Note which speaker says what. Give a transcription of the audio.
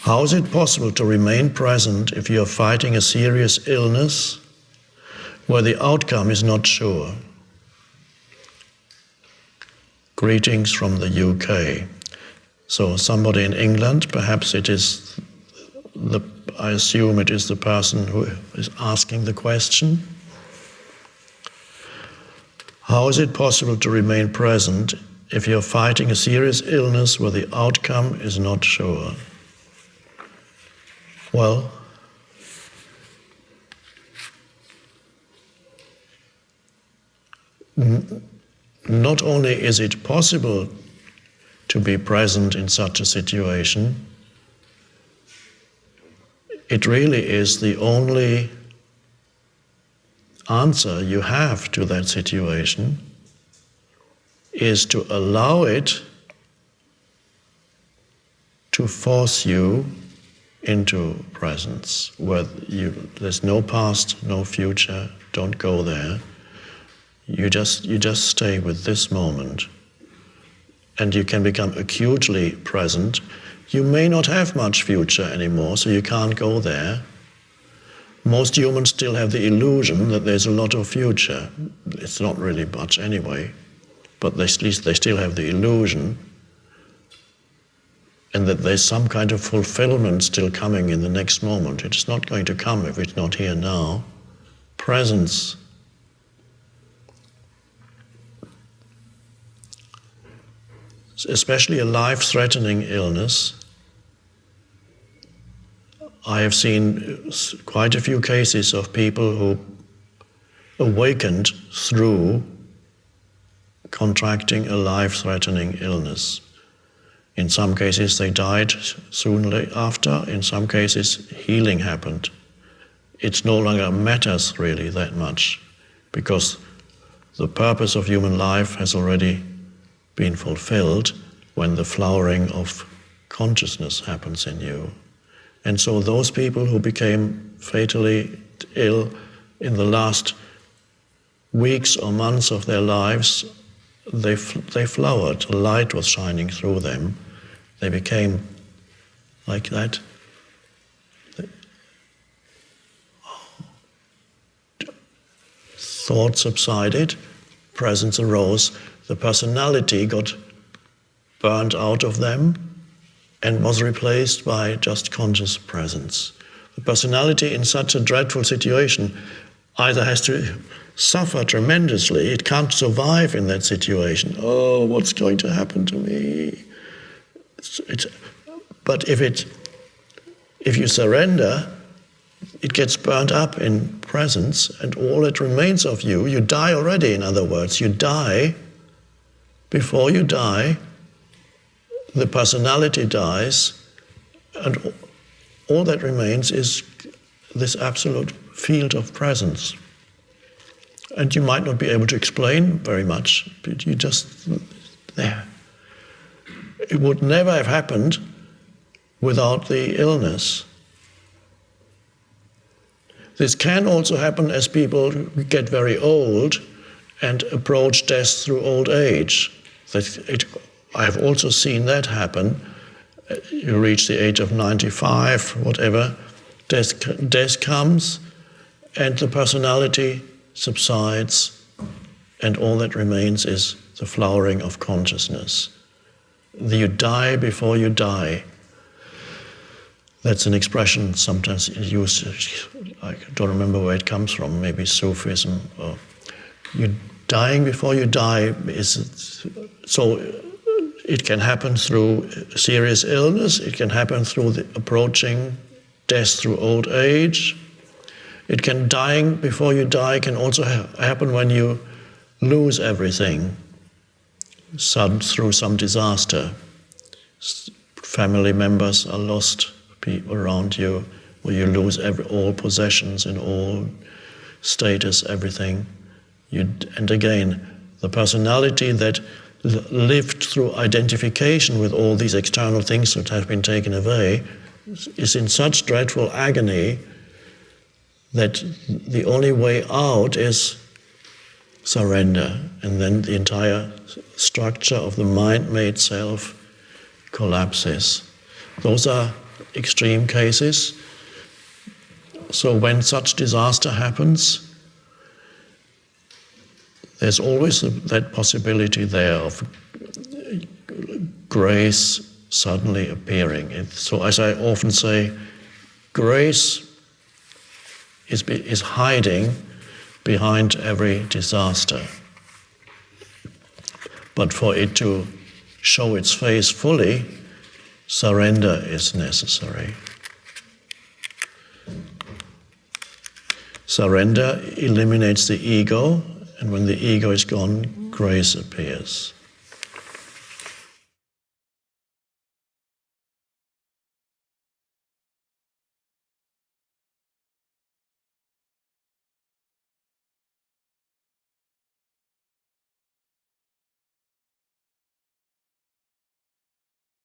Speaker 1: How is it possible to remain present if you are fighting a serious illness where the outcome is not sure? Greetings from the UK. So somebody in England, perhaps it is I assume it is the person who is asking the question. How is it possible to remain present if you're fighting a serious illness where the outcome is not sure? Well, not only is it possible to be present in such a situation, it really is the only answer you have to that situation, is to allow it to force you into presence, where there's no past, no future, don't go there. You just stay with this moment, and you can become acutely present. You may not have much future anymore, so you can't go there. Most humans still have the illusion that there's a lot of future. It's not really much anyway, but at least they still have the illusion, and that there's some kind of fulfillment still coming in the next moment. It's not going to come if it's not here now. Presence. Especially a life-threatening illness. I have seen quite a few cases of people who awakened through contracting a life-threatening illness. In some cases they died soon after, in some cases healing happened. It no longer matters really that much, because the purpose of human life has already been fulfilled when the flowering of consciousness happens in you. And so those people who became fatally ill in the last weeks or months of their lives, they flowered. The light was shining through them. They became like that. Thought subsided, presence arose, the personality got burned out of them and was replaced by just conscious presence. The personality in such a dreadful situation either has to suffer tremendously, it can't survive in that situation. Oh, what's going to happen to me? But if you surrender, it gets burnt up in presence, and all that remains of you, you die already, in other words. You die. Before you die, the personality dies, and all that remains is this absolute field of presence. And you might not be able to explain very much, but you just there. It would never have happened without the illness. This can also happen as people get very old and approach death through old age. I have also seen that happen. You reach the age of 95, whatever, death comes, and the personality subsides, and all that remains is the flowering of consciousness. You die before you die. That's an expression sometimes used, I don't remember where it comes from, maybe Sufism. Or you dying before you die is, so it can happen through serious illness, it can happen through the approaching death through old age. Dying before you die can also happen when you lose everything, through some disaster. Family members are lost, people around you, where you lose all possessions and all status, everything. And again, the personality that lived through identification with all these external things that have been taken away is in such dreadful agony that the only way out is surrender, and then the entire structure of the mind-made self collapses. Those are extreme cases. So when such disaster happens, there's always that possibility there of grace suddenly appearing. So as I often say, grace is hiding behind every disaster. But for it to show its face fully, surrender is necessary. Surrender eliminates the ego, and when the ego is gone, grace appears.